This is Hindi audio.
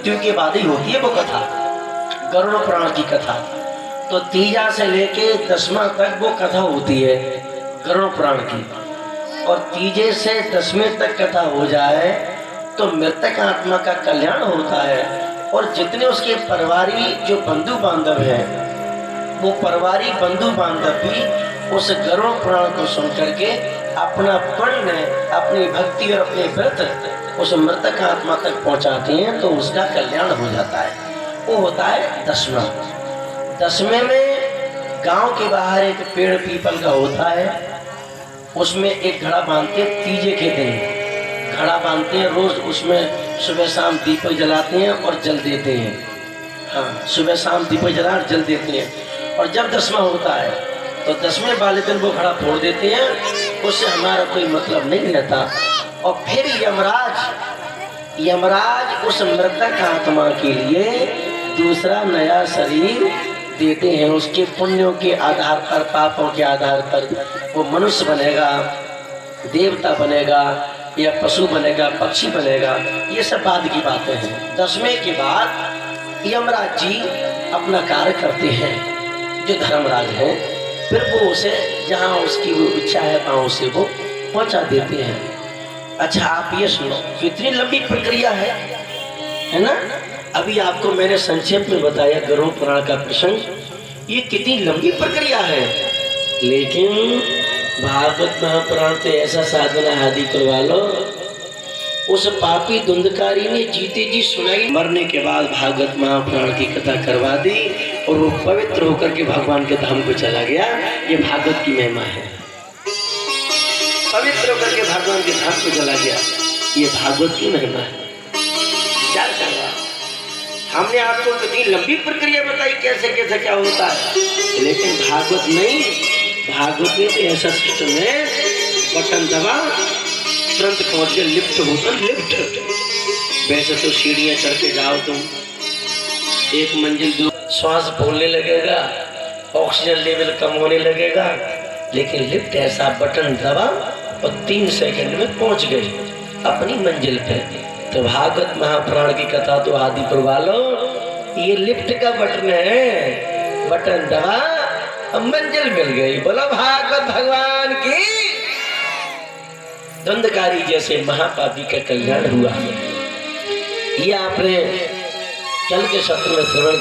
मृत्यु के बाद ही होती है वो कथा, गरुड़ पुराण की कथा। तो तीजा से लेके 10वां तक वो कथा होती है गरुड़ पुराण की, और तीजे से 10वें तक कथा हो जाए तो मृतक आत्मा का कल्याण होता है। और जितने उसके परिवारी जो बंधु बांधव हैं, वो परिवारी बंधु बांधव भी उस गरुड़ पुराण को सुन करके अपना पुण्य, अपनी भक्ति और अपने व्रत उस मृतक आत्मा तक पहुंचाते हैं, तो उसका कल्याण हो जाता है। वो होता है 10वां। 10वें में गांव के बाहर एक पेड़ पीपल का होता है, उसमें एक घड़ा बांधते हैं। तीजे के दिन घड़ा बांधते हैं, रोज उसमें सुबह शाम दीपक जलाते हैं और जल देते हैं। हाँ, सुबह शाम दीपक जला जल देते हैं। और जब 10वां होता है तो 10वें वाले दिन वो घड़ा फोड़ देते हैं, उससे हमारा कोई मतलब नहीं रहता। और फिर यमराज उस मृतक आत्मा के लिए दूसरा नया शरीर देते हैं। उसके पुण्यों के आधार पर, पापों के आधार पर वो मनुष्य बनेगा, देवता बनेगा, या पशु बनेगा, पक्षी बनेगा। ये सब बाद की बातें हैं। 10वें के बाद यमराज जी अपना कार्य करते हैं, जो धर्मराज है। फिर वो उसे जहाँ उसकी वो इच्छा है वहाँ उसे वो पहुँचा देते हैं। अच्छा, आप ये सुनो, कितनी लंबी प्रक्रिया है ना। अभी आपको मैंने संक्षेप में बताया गरुड़ पुराण का प्रसंग, ये कितनी लंबी प्रक्रिया है। लेकिन भागवत महापुराण तो ऐसा साधना आदि करवा लो, उस पापी धुंधकारी ने जीते जी सुनाई, मरने के बाद भागवत महापुराण की कथा करवा दी और वो पवित्र होकर के भगवान के धाम को चला गया। ये भागवत की महिमा है, पवित्र होकर के भगवान के धाम को चला गया, ये भागवत की महिमा है। क्या करवा, हमने आपको कितनी लंबी प्रक्रिया बताई, कैसे कैसे क्या होता है। लेकिन भागवत नहीं, भागवत में तो ऐसा सिस्टम है, बटन दबा तुरंत पहुंच गए, लिफ्ट होता, लिफ्ट। वैसे तो सीढ़ियां चढ़ के जाओ तुम, एक मंजिल दो, श्वास फूलने लगेगा, ऑक्सीजन लेवल कम होने लगेगा। लेकिन लिफ्ट ऐसा, बटन दबा और 3 सेकंड में पहुंच गए अपनी मंजिल पे। तो भागवत महापुराण की कथा तो आदि करवा लो, ये लिफ्ट का बटन है, बटन दबा और मंजिल मिल गई। बोलो भागवत भगवान की। धुंधकारी जैसे महापापी का कल्याण हुआ। ये आपने कल के सत्र में श्रवण